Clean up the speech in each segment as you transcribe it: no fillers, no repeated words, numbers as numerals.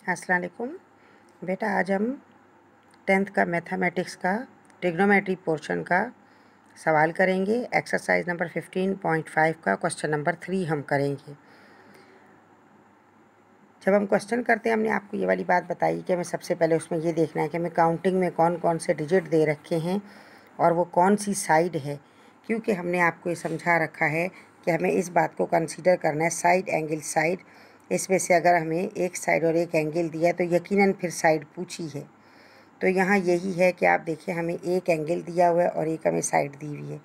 अस्सलाम वालेकुम बेटा, आज हम 10th का मैथमेटिक्स का ट्रिग्नोमेट्री पोर्शन का सवाल करेंगे। एक्सरसाइज नंबर 15.5 का क्वेश्चन नंबर 3 हम करेंगे। जब हम क्वेश्चन करते हैं, हमने आपको ये वाली बात बताई कि हमें सबसे पहले उसमें ये देखना है कि हमें काउंटिंग में कौन कौन से डिजिट दे रखे हैं और वो कौन सी साइड है, क्योंकि हमने आपको ये समझा रखा है कि हमें इस बात को कंसीडर करना है साइड एंगल साइड। इसमें से अगर हमें एक साइड और एक एंगल दिया तो यकीनन फिर साइड पूछी है। तो यहाँ यही है कि आप देखिए, हमें एक एंगल दिया हुआ है और एक हमें साइड दी हुई है,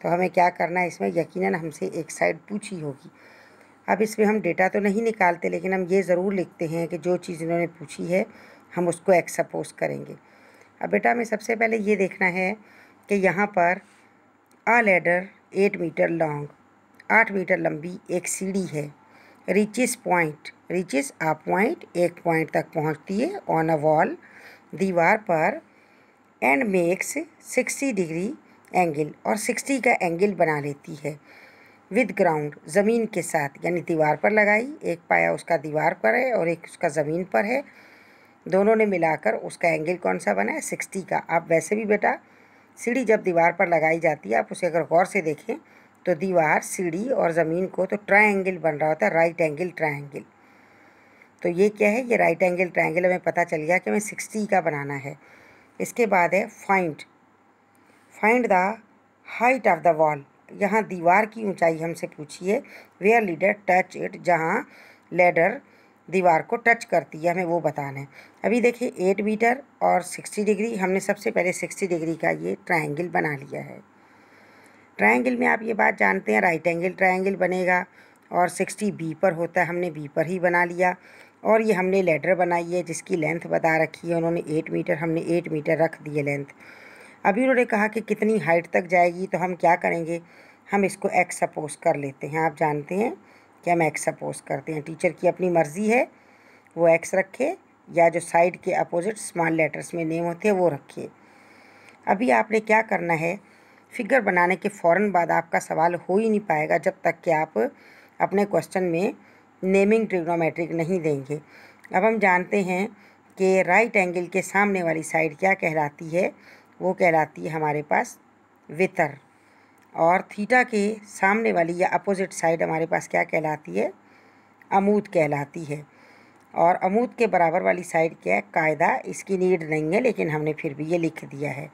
तो हमें क्या करना है, इसमें यकीनन हमसे एक साइड पूछी होगी। अब इसमें हम डेटा तो नहीं निकालते, लेकिन हम ये ज़रूर लिखते हैं कि जो चीज़ इन्होंने पूछी है हम उसको एक्स सपोज करेंगे। अब बेटा, हमें सबसे पहले ये देखना है कि यहाँ पर a ladder 8 metre long, 8 metre लंबी एक सीढ़ी है। रिचिस आ पॉइंट, एक पॉइंट तक पहुँचती है ऑन अ वॉल, दीवार पर, एंड मेक्स 60 डिग्री एंगल, और 60 का एंगल बना लेती है विद ग्राउंड, ज़मीन के साथ। यानी दीवार पर लगाई, एक पाया उसका दीवार पर है और एक उसका ज़मीन पर है, दोनों ने मिलाकर उसका एंगल कौन सा बना है, 60 का। आप वैसे भी बेटा, सीढ़ी जब दीवार पर लगाई जाती है, आप उसे अगर गौर से देखें तो दीवार, सीढ़ी और ज़मीन को तो ट्रायंगल बन रहा होता है, राइट एंगल ट्रायंगल। तो ये क्या है, ये राइट एंगल ट्रायंगल। हमें पता चल गया कि हमें 60 का बनाना है। इसके बाद है find the height of the wall. यहाँ दीवार की ऊंचाई हमसे पूछी है। वेयर लीडर टच इट, जहाँ लेडर दीवार को टच करती है, हमें वो बताना है। अभी देखिए 8 मीटर और 60 डिग्री, हमने सबसे पहले 60 डिग्री का ये ट्रायंगल बना लिया है। ट्रायंगल में आप ये बात जानते हैं, राइट एंगल ट्रायंगल बनेगा और 60 बी पर होता है, हमने बी पर ही बना लिया। और ये हमने लेडर बनाई है जिसकी लेंथ बता रखी है उन्होंने 8 मीटर, हमने 8 मीटर रख दिए लेंथ। अभी उन्होंने कहा कि कितनी हाइट तक जाएगी, तो हम क्या करेंगे, हम इसको एक्स सपोज कर लेते हैं। आप जानते हैं कि हम एक्स सपोज करते हैं, टीचर की अपनी मर्ज़ी है, वो एक्स रखे या जो साइड के अपोजिट स्मॉल लेटर्स में नेम होते हैं वो रखिए। अभी आपने क्या करना है, फिगर बनाने के फ़ौरन बाद आपका सवाल हो ही नहीं पाएगा जब तक कि आप अपने क्वेश्चन में नेमिंग ट्रिग्नोमेट्रिक नहीं देंगे। अब हम जानते हैं कि राइट एंगल के सामने वाली साइड क्या कहलाती है, वो कहलाती है हमारे पास वितर, और थीटा के सामने वाली या अपोजिट साइड हमारे पास क्या कहलाती है, अमूद कहलाती है। और अमूद के बराबर वाली साइड क्या है, कायदा, इसकी नीड नहीं है लेकिन हमने फिर भी ये लिख दिया है।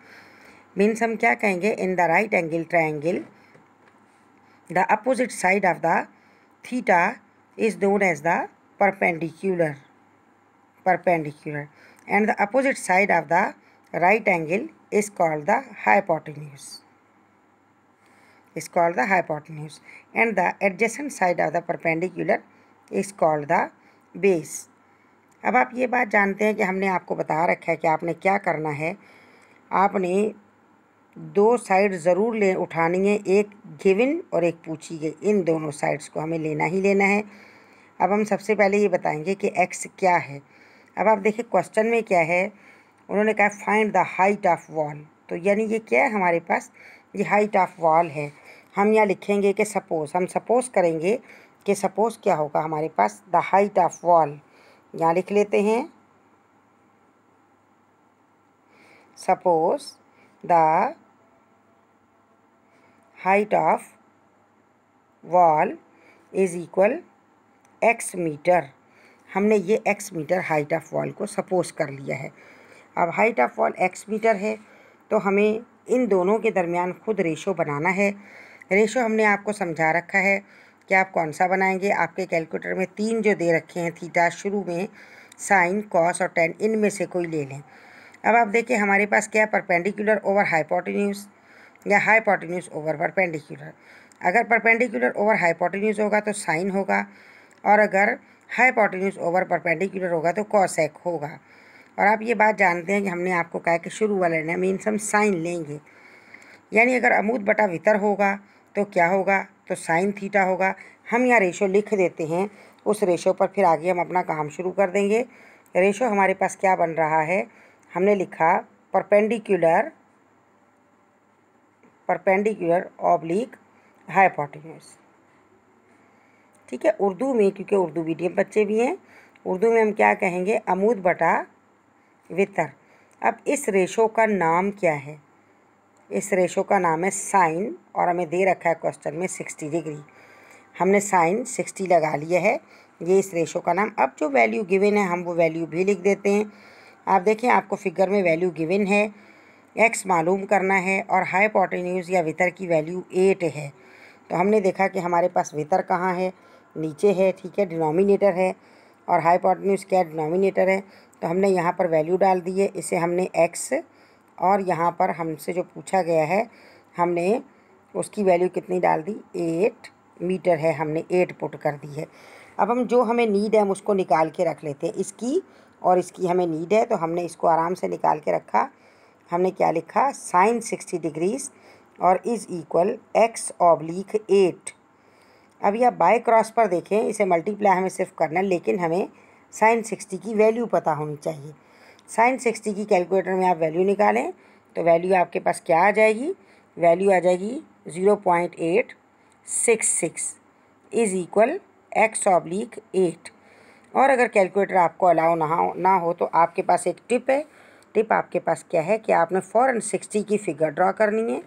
मीन्स हम क्या कहेंगे, in the right angle triangle the opposite side of the theta is known as the perpendicular and the opposite side of the right angle is called the hypotenuse and the adjacent side of the perpendicular is called the base। अब आप ये बात जानते हैं कि हमने आपको बता रखा है कि आपने क्या करना है, आपने दो साइड ज़रूर ले उठानी है, एक गिवन और एक पूछी गई, इन दोनों साइड्स को हमें लेना ही लेना है। अब हम सबसे पहले ये बताएंगे कि x क्या है। अब आप देखिए क्वेश्चन में क्या है, उन्होंने कहा find the height of wall, तो यानी ये क्या है, हमारे पास ये हाइट ऑफ वॉल है। हम यहाँ लिखेंगे कि सपोज, हम सपोज करेंगे कि सपोज क्या होगा हमारे पास, द हाइट ऑफ वॉल, यहाँ लिख लेते हैं, suppose the height of wall is equal x metre. हमने ये x metre height of wall को सपोज कर लिया है। अब height of wall x metre है, तो हमें इन दोनों के दरमियान खुद रेशो बनाना है। रेशो हमने आपको समझा रखा है कि आप कौन सा बनाएंगे। आपके कैलकुलेटर में 3 जो दे रखे हैं, थीटा शुरू में, साइन, कॉस और टेन, इनमें से कोई ले लें। अब आप देखिए हमारे पास क्या है, परपेंडिकुलर ओवर हाइपोटेन्यूज या हाइपोटेन्यूज ओवर परपेंडिकुलर। अगर परपेंडिकुलर ओवर हाइपोटेन्यूज होगा तो साइन होगा, और अगर हाइपोटेन्यूज ओवर परपेंडिकुलर होगा तो कॉसेक होगा। और आप ये बात जानते हैं कि हमने आपको कहा कि शुरू वाले ने मीन्स हम साइन लेंगे, यानी अगर अमूद बटा वितर होगा तो क्या होगा, तो साइन थीटा होगा। हम यहाँ रेशो लिख देते हैं, उस रेशो पर फिर आगे हम अपना काम शुरू कर देंगे। रेशो हमारे पास क्या बन रहा है, हमने लिखा परपेंडिकुलर ऑब्लिक हाइपोटेन्यूज। ठीक है, उर्दू में, क्योंकि उर्दू मीडियम बच्चे भी हैं उर्दू में हम क्या कहेंगे, अमूद बटा वितर। अब इस रेशो का नाम क्या है, इस रेशो का नाम है साइन, और हमें दे रखा है क्वेश्चन में 60 डिग्री। हमने साइन 60 लगा लिया है, ये इस रेशो का नाम। अब जो वैल्यू गिवन है हम वो वैल्यू भी लिख देते हैं। आप देखें आपको फिगर में वैल्यू गिवन है, एक्स मालूम करना है और हाइपोटेन्यूज या वितर की वैल्यू 8 है। तो हमने देखा कि हमारे पास वितर कहाँ है, नीचे है, ठीक है, डिनोमिनेटर है, और हाइपोटेन्यूज क्या डिनोमिनेटर है। तो हमने यहाँ पर वैल्यू डाल दी है, इसे हमने एक्स, और यहाँ पर हमसे जो पूछा गया है हमने उसकी वैल्यू कितनी डाल दी, 8 मीटर है, हमने 8 पुट कर दी है। अब हम जो हमें नीड है हम उसको निकाल के रख लेते हैं, इसकी और इसकी हमें नीड है, तो हमने इसको आराम से निकाल के रखा। हमने क्या लिखा, साइन 60 डिग्रीज और इज़ इक्वल एक्स ऑब्लिक 8। अभी आप बाय क्रॉस पर देखें, इसे मल्टीप्लाई हमें सिर्फ करना है, लेकिन हमें साइन 60 की वैल्यू पता होनी चाहिए। साइन 60 की कैलकुलेटर में आप वैल्यू निकालें तो वैल्यू आपके पास क्या आ जाएगी, वैल्यू आ जाएगी 0.866 इज़ इक्वल एक्स ऑब्लिक 8। और अगर कैलकुलेटर आपको अलाउ ना हो तो आपके पास एक टिप है। टिप आपके पास क्या है कि आपने फ़ौरन 60 की फ़िगर ड्रा करनी है,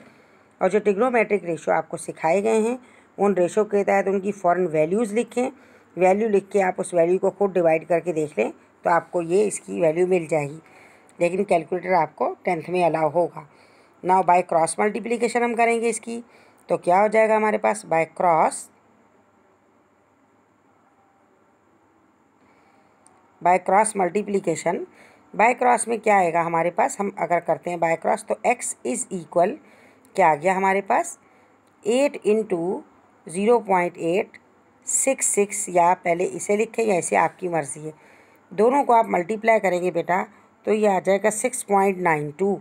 और जो ट्रिग्नोमेट्रिक रेशो आपको सिखाए गए हैं उन रेशो के तहत उनकी फ़ौरन वैल्यूज़ लिखें। वैल्यू लिख के आप उस वैल्यू को खुद डिवाइड करके देख लें तो आपको ये इसकी वैल्यू मिल जाएगी, लेकिन कैलकुलेटर आपको 10th में अलाउ होगा। नाउ बाय क्रॉस मल्टीप्लिकेशन हम करेंगे इसकी, तो क्या हो जाएगा हमारे पास, by cross multiplication. By cross में क्या आएगा हमारे पास, हम अगर करते हैं बाय क्रॉस तो x इज़ इक्वल क्या आ गया हमारे पास, 8 इंटू 0.866, या पहले इसे लिखें या इसे, आपकी मर्ज़ी है। दोनों को आप मल्टीप्लाई करेंगे बेटा तो ये आ जाएगा 6.92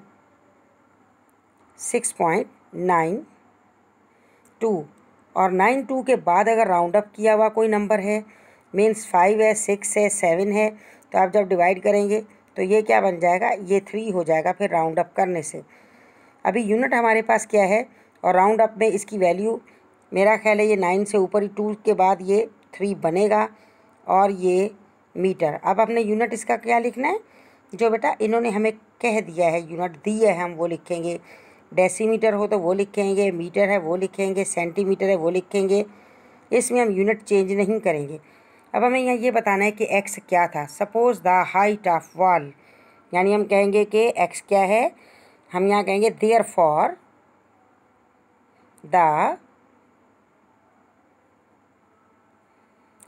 और 92 के बाद अगर राउंड अप किया हुआ कोई नंबर है, मीन्स 5 है, 6 है, 7 है, तो आप जब डिवाइड करेंगे तो ये क्या बन जाएगा, ये 3 हो जाएगा फिर राउंड अप करने से। अभी यूनिट हमारे पास क्या है, और राउंड अप में इसकी वैल्यू मेरा ख्याल है ये 9 से ऊपर ही, 2 के बाद ये 3 बनेगा और ये मीटर। अब अपने यूनिट इसका क्या लिखना है, जो बेटा इन्होंने हमें कह दिया है, यूनिट दी है, हम वो लिखेंगे। डेसीमीटर हो तो वो लिखेंगे, मीटर है वो लिखेंगे, सेंटीमीटर है वो लिखेंगे, इसमें हम यूनिट चेंज नहीं करेंगे। अब हमें यहाँ ये बताना है कि एक्स क्या था। Suppose the height of wall, यानी हम कहेंगे कि एक्स क्या है, हम यहाँ कहेंगे therefore the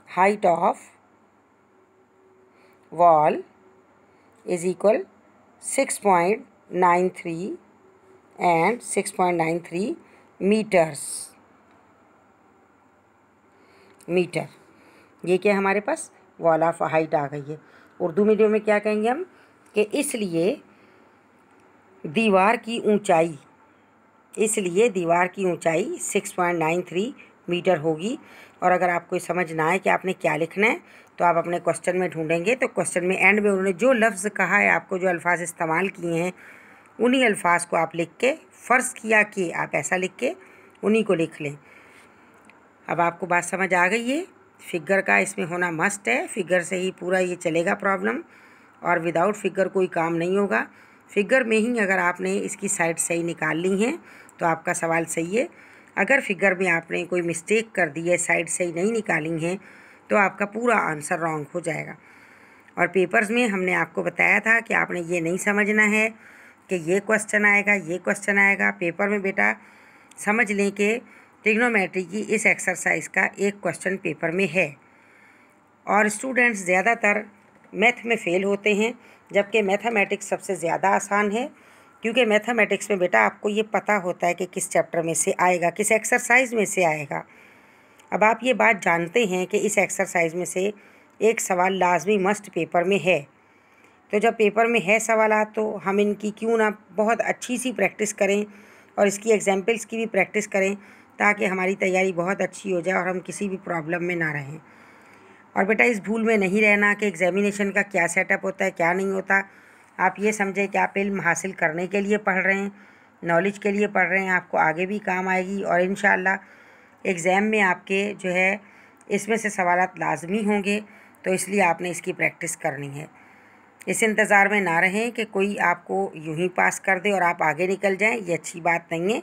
height of wall is equal 6.93 and 6.93 metre. ये क्या हमारे पास, वॉल ऑफ हाइट आ गई है। उर्दू मीडियम में क्या कहेंगे हम कि इसलिए दीवार की ऊंचाई 6.93 मीटर होगी। और अगर आपको समझ ना आए कि आपने क्या लिखना है तो आप अपने क्वेश्चन में ढूंढेंगे, तो क्वेश्चन में एंड में उन्होंने जो लफ्ज़ कहा है, आपको जो अल्फाज इस्तेमाल किए हैं, उन्हीं अल्फाज को आप लिख के, फ़र्ज़ किया कि आप ऐसा लिख के उन्हीं को लिख लें। अब आपको बात समझ आ गई है, फिगर का इसमें होना मस्ट है, फिगर से ही पूरा ये चलेगा प्रॉब्लम, और विदाउट फिगर कोई काम नहीं होगा। फिगर में ही अगर आपने इसकी साइड सही निकाल ली हैं तो आपका सवाल सही है। अगर फिगर में आपने कोई मिस्टेक कर दी है, साइड सही नहीं निकाली हैं, तो आपका पूरा आंसर रॉन्ग हो जाएगा। और पेपर्स में हमने आपको बताया था कि आपने ये नहीं समझना है कि ये क्वेश्चन आएगा, ये क्वेश्चन आएगा। पेपर में बेटा समझ लें कि ट्रिग्नोमेट्री की इस एक्सरसाइज का एक क्वेश्चन पेपर में है, और स्टूडेंट्स ज़्यादातर मैथ में फ़ेल होते हैं, जबकि मैथमेटिक्स सबसे ज़्यादा आसान है, क्योंकि मैथमेटिक्स में बेटा आपको ये पता होता है कि किस चैप्टर में से आएगा, किस एक्सरसाइज में से आएगा। अब आप ये बात जानते हैं कि इस एक्सरसाइज में से एक सवाल लाजमी मस्ट पेपर में है, तो जब पेपर में है सवालात तो हम इनकी क्यों ना बहुत अच्छी सी प्रैक्टिस करें और इसकी एग्जाम्पल्स की भी प्रैक्टिस करें, ताकि हमारी तैयारी बहुत अच्छी हो जाए और हम किसी भी प्रॉब्लम में ना रहें। और बेटा इस भूल में नहीं रहना कि एग्जामिनेशन का क्या सेटअप होता है, क्या नहीं होता। आप ये समझें कि आप इल्म हासिल करने के लिए पढ़ रहे हैं, नॉलेज के लिए पढ़ रहे हैं, आपको आगे भी काम आएगी, और इंशाअल्लाह एग्ज़ाम में आपके जो है इसमें से सवालात लाजमी होंगे। तो इसलिए आपने इसकी प्रैक्टिस करनी है। इस इंतज़ार में ना रहें कि कोई आपको यूं ही पास कर दे और आप आगे निकल जाएं, ये अच्छी बात नहीं है।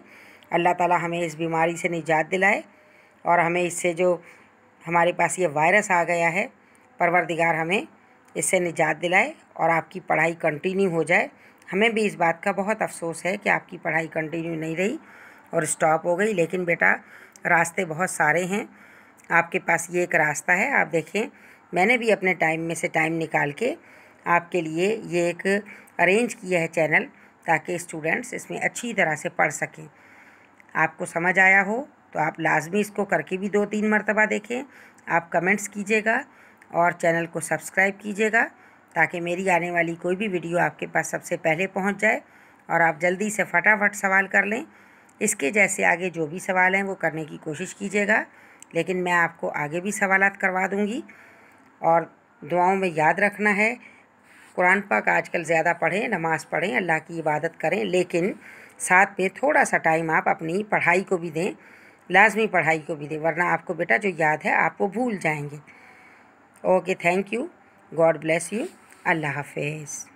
अल्लाह ताला हमें इस बीमारी से निजात दिलाए और हमें इससे जो हमारे पास ये वायरस आ गया है, परवरदिगार हमें इससे निजात दिलाए और आपकी पढ़ाई कंटिन्यू हो जाए। हमें भी इस बात का बहुत अफसोस है कि आपकी पढ़ाई कंटिन्यू नहीं रही और स्टॉप हो गई, लेकिन बेटा रास्ते बहुत सारे हैं, आपके पास ये एक रास्ता है। आप देखें, मैंने भी अपने टाइम में से टाइम निकाल के आपके लिए ये एक अरेंज किया है चैनल, ताकि स्टूडेंट्स इसमें अच्छी तरह से पढ़ सकें। आपको समझ आया हो तो आप लाजमी इसको करके भी 2-3 मरतबा देखें। आप कमेंट्स कीजिएगा और चैनल को सब्सक्राइब कीजिएगा, ताकि मेरी आने वाली कोई भी वीडियो आपके पास सबसे पहले पहुंच जाए और आप जल्दी से फटाफट सवाल कर लें। इसके जैसे आगे जो भी सवाल हैं वो करने की कोशिश कीजिएगा, लेकिन मैं आपको आगे भी सवालात करवा दूँगी। और दुआओं में याद रखना है, कुरान पाक आजकल ज़्यादा पढ़ें, नमाज़ पढ़ें, अल्लाह की इबादत करें, लेकिन साथ में थोड़ा सा टाइम आप अपनी पढ़ाई को भी दें, लाजमी पढ़ाई को भी दें, वरना आपको बेटा जो याद है आप वो भूल जाएंगे। Okay, thank you, God bless you, अल्लाह हाफिज़।